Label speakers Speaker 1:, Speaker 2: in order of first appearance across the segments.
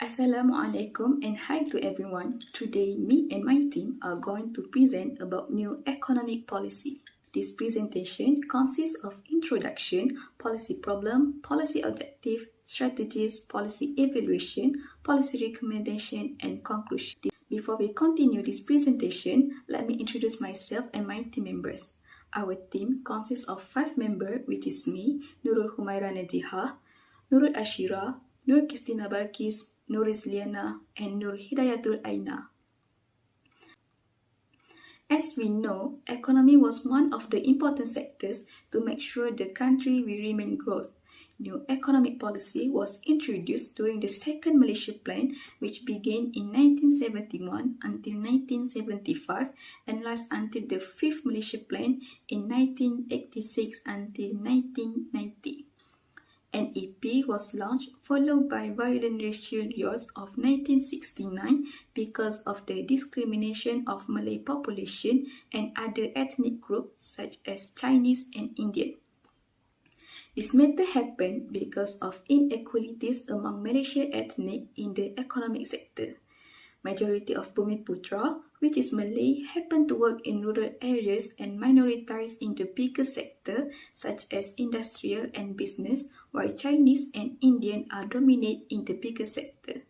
Speaker 1: Assalamualaikum and hi to everyone. Today, me and my team are going to present about new economic policy. This presentation consists of introduction, policy problem, policy objective, strategies, policy evaluation, policy recommendation, and conclusion. Before we continue this presentation, let me introduce myself and my team members. Our team consists of 5 members, which is me, Nurul Humaira Najihah, Nurul Ashira, Nur Christina Balkis, Nur Rizliana, and Nur Hidayatul Aina. As we know, economy was one of the important sectors to make sure the country will remain growth. New economic policy was introduced during the second Malaysia Plan, which began in 1971 until 1975 and lasts until the fifth Malaysia Plan in 1986 until 1990. NEP was launched, followed by violent racial riots of 1969 because of the discrimination of Malay population and other ethnic groups such as Chinese and Indian. This matter happened because of inequalities among Malaysian ethnic in the economic sector. Majority of Bumiputra, which is Malay, happen to work in rural areas and minoritized in the bigger sector such as industrial and business, while Chinese and Indian are dominate in the bigger sector.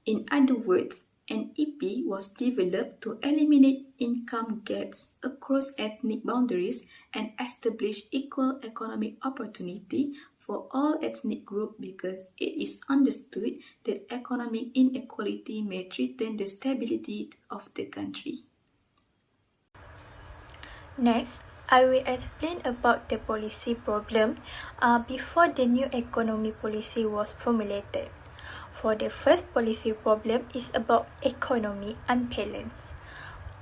Speaker 1: In other words, an EP was developed to eliminate income gaps across ethnic boundaries and establish equal economic opportunity for all ethnic groups because it is understood that economic inequality may threaten the stability of the country.
Speaker 2: Next, I will explain about the policy problem before the new economy policy was formulated. For the first policy problem is about economy unbalance.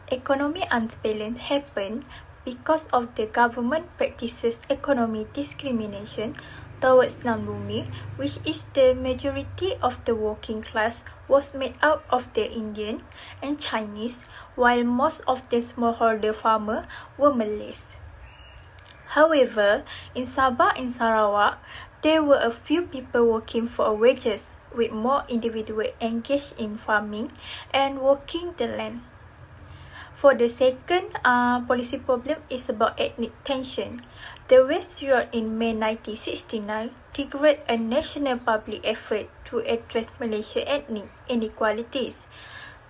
Speaker 2: Economy unbalance happened because of the government practices economy discrimination towards non-Bumi, which is the majority of the working class was made up of the Indian and Chinese, while most of the smallholder farmers were Malays. However, in Sabah and Sarawak, there were a few people working for wages, with more individuals engaged in farming and working the land. For the second policy problem is about ethnic tension. The West Riot in May 1969 triggered a national public effort to address Malaysian ethnic inequalities.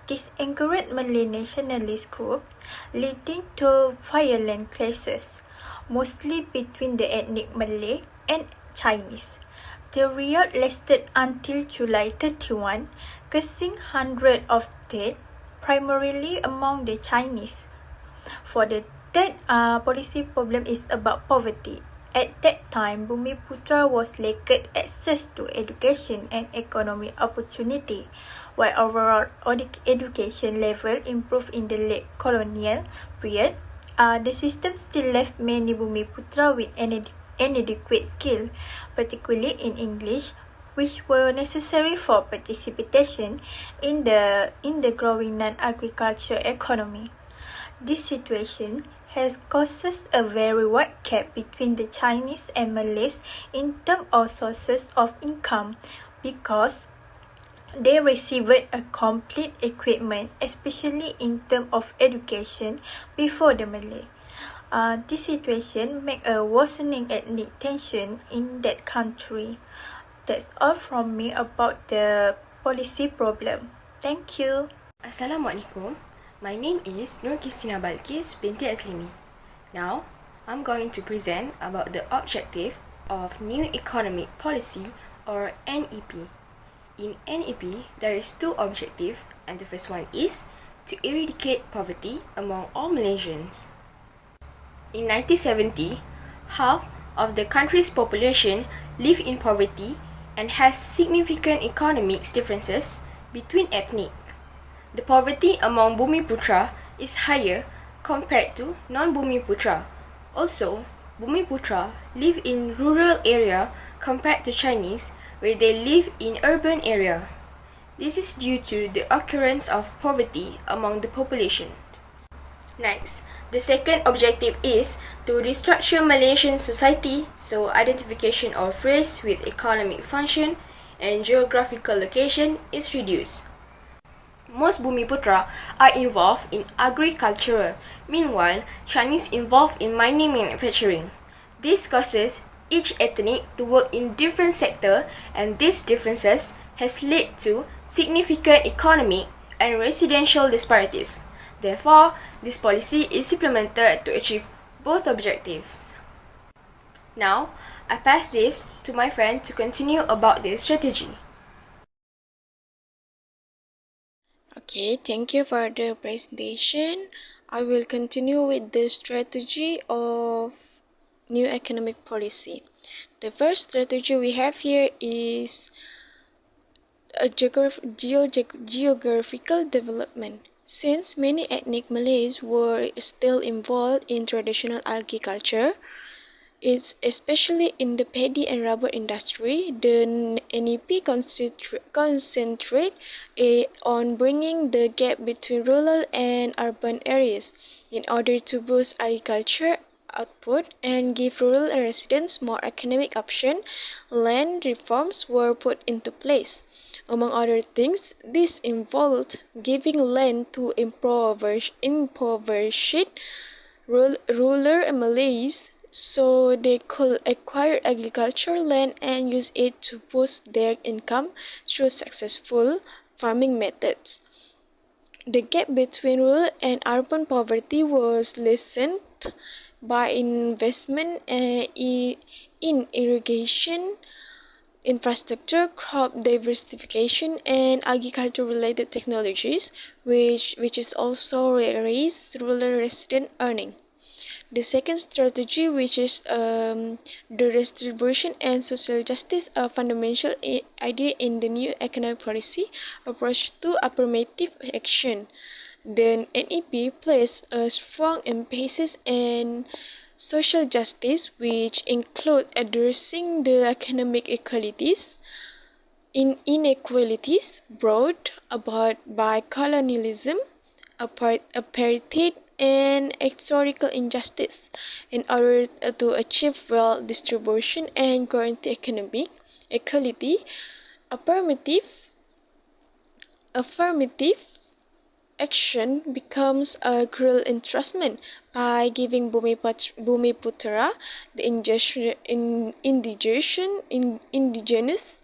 Speaker 2: This angered Malay nationalist groups, leading to violent clashes, mostly between the ethnic Malay and Chinese. The riot lasted until July 31, causing hundreds of deaths, primarily among the Chinese. For the third policy problem is about poverty. At that time, Bumiputra was lacked access to education and economic opportunity, while overall education level improved in the late colonial period. The system still left many Bumiputra with inadequate skill, particularly in English, which were necessary for participation in the growing non-agriculture economy. This situation has caused a very wide gap between the Chinese and Malays in terms of sources of income because they received a complete equipment, especially in terms of education, before the Malay. This situation made a worsening ethnic tension in that country. That's all from me about the policy problem. Thank you.
Speaker 3: Assalamualaikum. My name is Nur Christina Balkis binti Aslimi. Now, I'm going to present about the objective of New Economic Policy or NEP. In NEP, there is 2 objectives, and the first one is to eradicate poverty among all Malaysians. In 1970, half of the country's population live in poverty and has significant economic differences between ethnic. The poverty among Bumiputra is higher compared to non-Bumiputra. Also, Bumiputra live in rural area compared to Chinese, where they live in urban area. This is due to the occurrence of poverty among the population. Next, the second objective is to restructure Malaysian society so identification of race with economic function and geographical location is reduced. Most Bumiputra are involved in agriculture, meanwhile Chinese involved in mining manufacturing. This causes each ethnic to work in different sectors, and these differences has led to significant economic and residential disparities. Therefore, this policy is implemented to achieve both objectives. Now, I pass this to my friend to continue about this strategy.
Speaker 4: Okay, thank you for the presentation. I will continue with the strategy of new economic policy. The first strategy we have here is a geographical development. Since many ethnic Malays were still involved in traditional agriculture, it's especially in the paddy and rubber industry, the NEP concentrate on bringing the gap between rural and urban areas in order to boost agriculture output and give rural residents more economic options. Land reforms were put into place. Among other things, this involved giving land to impoverished rural Malays so they could acquire agricultural land and use it to boost their income through successful farming methods. The gap between rural and urban poverty was lessened by investment in irrigation, infrastructure, crop diversification, and agriculture-related technologies, which is also raised rural resident earning. The second strategy, which is the redistribution and social justice, a fundamental idea in the new economic policy approach to affirmative action. The NEP places a strong emphasis on social justice, which include addressing the economic inequalities brought about by colonialism, apartheid, and historical injustice in order to achieve wealth distribution and guarantee economic equality. Affirmative action becomes a cruel entrustment by giving Bumiputra, the indigenous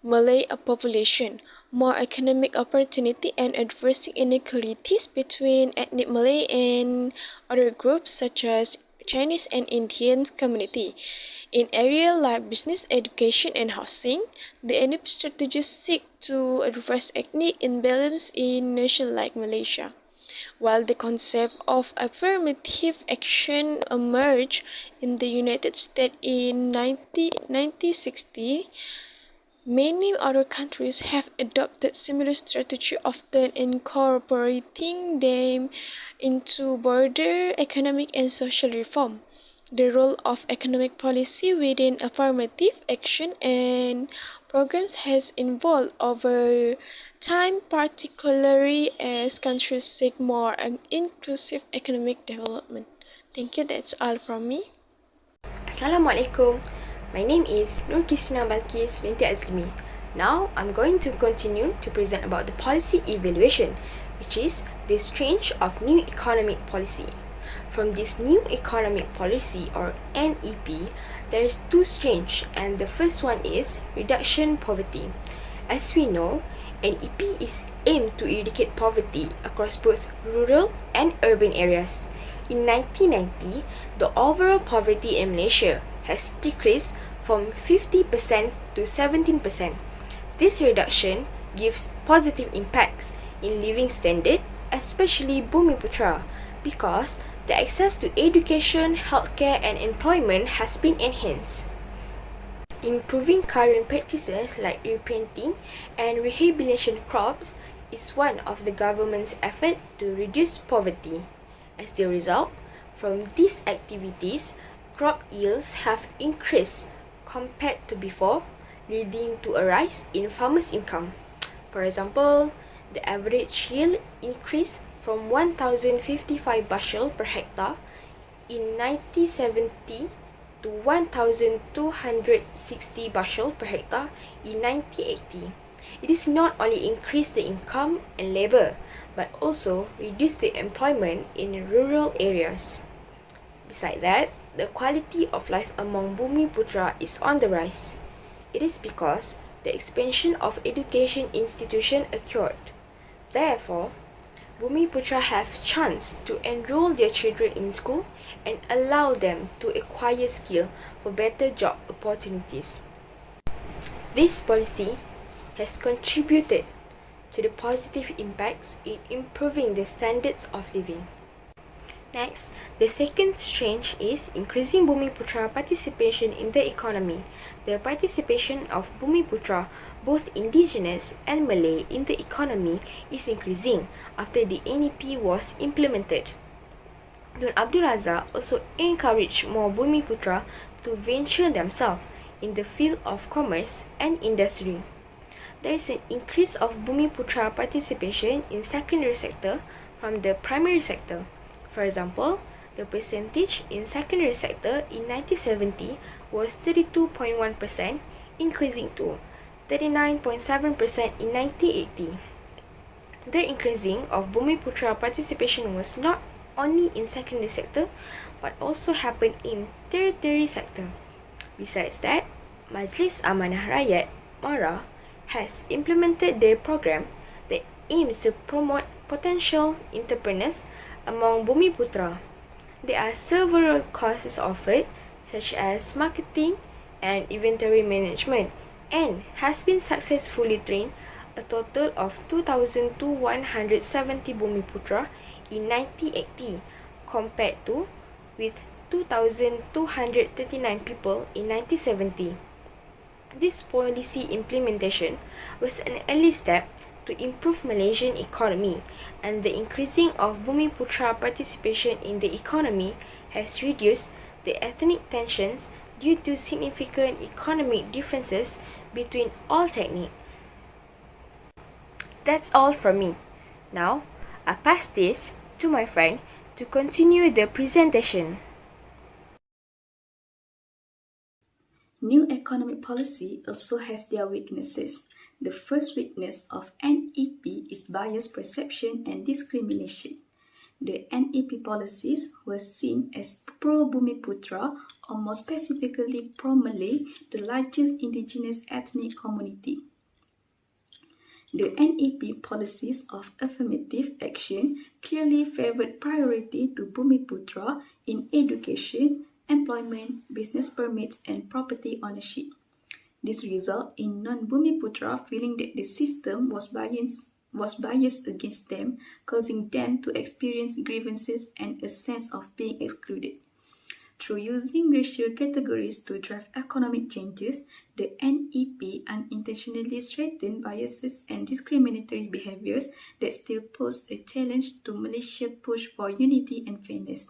Speaker 4: Malay population, more economic opportunity and addressing inequalities between ethnic Malay and other groups such as Chinese and Indian community. In areas like business, education, and housing, the NEP strategies seek to address ethnic imbalance in nations like Malaysia. While the concept of affirmative action emerged in the United States in 1960, many other countries have adopted similar strategies, often incorporating them into broader economic and social reform. The role of economic policy within affirmative action and programs has evolved over time, particularly as countries seek more inclusive economic development. Thank you, that's all from me.
Speaker 3: Assalamualaikum. My name is Nur Kisina Balkis binti Azlimi. Now, I'm going to continue to present about the policy evaluation, which is the strength of new economic policy. From this new economic policy or NEP, there is two strengths, and the first one is reduction poverty. As we know, NEP is aimed to eradicate poverty across both rural and urban areas. In 1990, the overall poverty in Malaysia has decreased from 50% to 17%. This reduction gives positive impacts in living standard, especially Bumiputra, because the access to education, healthcare, and employment has been enhanced. Improving current practices like replanting and rehabilitation crops is one of the government's effort to reduce poverty. As a result, from these activities, crop yields have increased compared to before, leading to a rise in farmers' income. For example, the average yield increased from 1,055 bushel per hectare in 1970 to 1,260 bushel per hectare in 1980. It is not only increased the income and labour, but also reduced the employment in rural areas. Besides that, the quality of life among Bumiputra is on the rise. It is because the expansion of education institution occurred. Therefore, Bumiputra have chance to enroll their children in school and allow them to acquire skill for better job opportunities. This policy has contributed to the positive impacts in improving the standards of living. Next, the second strength is increasing Bumiputra participation in the economy. The participation of Bumiputra, both indigenous and Malay, in the economy is increasing after the NEP was implemented. Tun Abdul Razak also encouraged more Bumiputra to venture themselves in the field of commerce and industry. There is an increase of Bumiputra participation in secondary sector from the primary sector. For example, the percentage in secondary sector in 1970 was 32.1%, increasing to 39.7% in 1980. The increasing of Bumiputra participation was not only in secondary sector, but also happened in tertiary sector. Besides that, Majlis Amanah Rakyat (MARA) has implemented their program that aims to promote potential entrepreneurs among Bumiputra. There are several courses offered, such as marketing and inventory management, and has been successfully trained a total of 2,170 Bumiputra in 1980, compared to with 2,239 people in 1970. This policy implementation was an early step to improve Malaysian economy, and the increasing of Bumiputra participation in the economy has reduced the ethnic tensions due to significant economic differences between all techniques. That's all from me. Now, I pass this to my friend to continue the presentation.
Speaker 1: New economic policy also has their weaknesses. The first weakness of NEP is bias perception and discrimination. The NEP policies were seen as pro-Bumiputra, or more specifically pro-Malay, the largest indigenous ethnic community. The NEP policies of affirmative action clearly favored priority to Bumiputra in education, employment, business permits, and property ownership. This resulted in non-Bumiputra feeling that the system was biased against them, causing them to experience grievances and a sense of being excluded. Through using racial categories to drive economic changes, the NEP unintentionally strengthened biases and discriminatory behaviors that still pose a challenge to Malaysia's push for unity and fairness.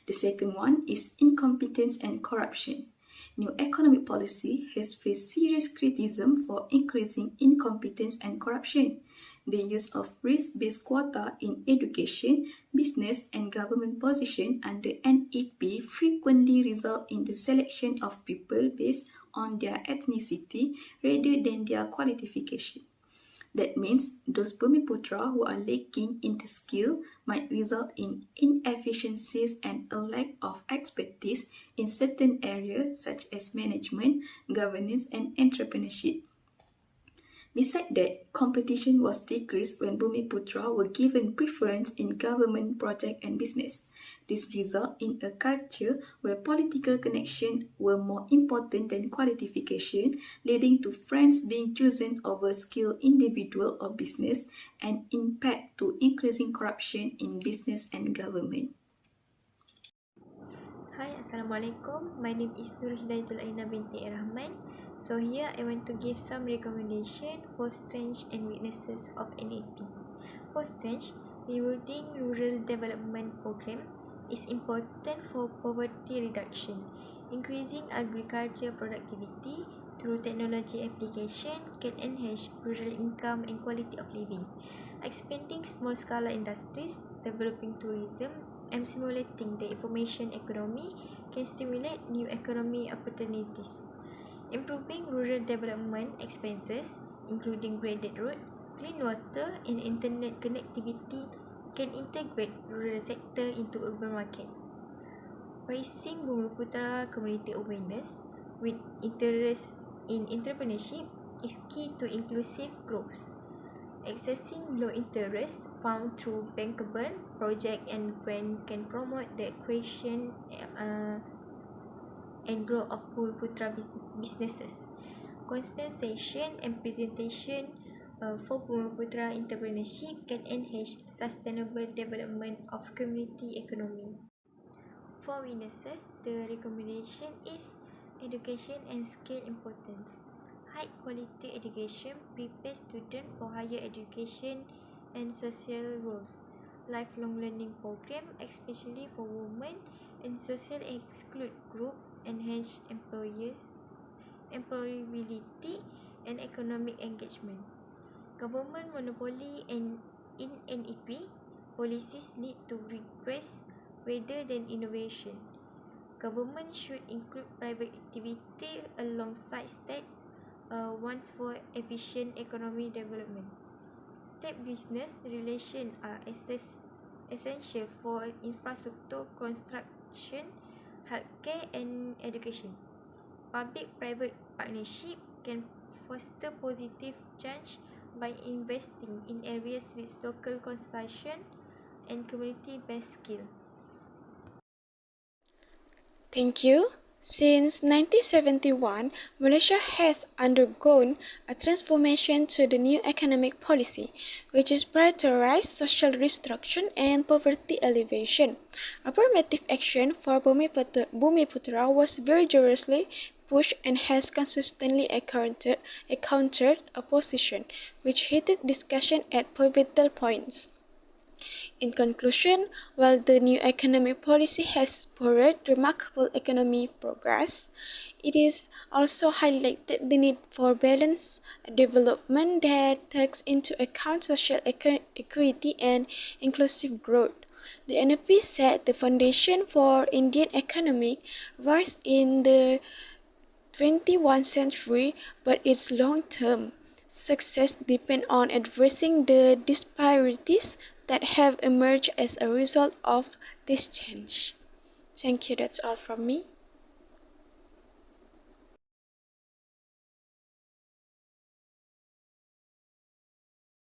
Speaker 1: The second one is incompetence and corruption. New economic policy has faced serious criticism for increasing incompetence and corruption. The use of risk-based quota in education, business, and government position under NEP frequently result in the selection of people based on their ethnicity rather than their qualification. That means those Bumiputra who are lacking in the skill might result in inefficiencies and a lack of expertise in certain areas such as management, governance, and entrepreneurship. Besides that, competition was decreased when Bumiputra were given preference in government project and business. This resulted in a culture where political connections were more important than qualification, leading to friends being chosen over skilled individual or business, and impact to increasing corruption in business and government.
Speaker 2: Hi, Assalamualaikum. My name is Nur Hidayatul Aina binti Rahman. So here I want to give some recommendation for strengths and weaknesses of NAP. For strengths, rebuilding rural development program is important for poverty reduction. Increasing agriculture productivity through technology application can enhance rural income and quality of living. Expanding small-scale industries, developing tourism, and stimulating the information economy can stimulate new economic opportunities. Improving rural development expenses, including graded road, clean water, and internet connectivity, can integrate rural sector into urban market. Raising Bumiputera community awareness with interest in entrepreneurship is key to inclusive growth. Accessing low interest found through bankable project and grant can promote the creation and growth of Bumiputera businesses. Constellation and presentation for Bumiputera entrepreneurship can enhance sustainable development of community economy. For witnesses, the recommendation is education and skill importance. High quality education prepares students for higher education and social roles. Lifelong learning program, especially for women and social excluded group, enhance employability and economic engagement. Government monopoly and in NEP policies lead to regress rather than innovation. Government should include private activity alongside state ones for efficient economic development. State-business relations are essential for infrastructure construction, healthcare, and education. Public-private partnership can foster positive change by investing in areas with local consumption and community-based skills.
Speaker 4: Thank you. Since 1971, Malaysia has undergone a transformation to the new economic policy, which is prioritized social restructuring and poverty alleviation. Affirmative action for Bumiputera was vigorously pushed and has consistently encountered opposition, which heated discussion at pivotal points. In conclusion, while the new economic policy has spurred remarkable economic progress, it is also highlighted the need for balanced development that takes into account social equity and inclusive growth. The NEP set the foundation for Indian economic rise in the 21st century, but its long-term success depends on addressing the disparities that have emerged as a result of this change. Thank you, that's all from me.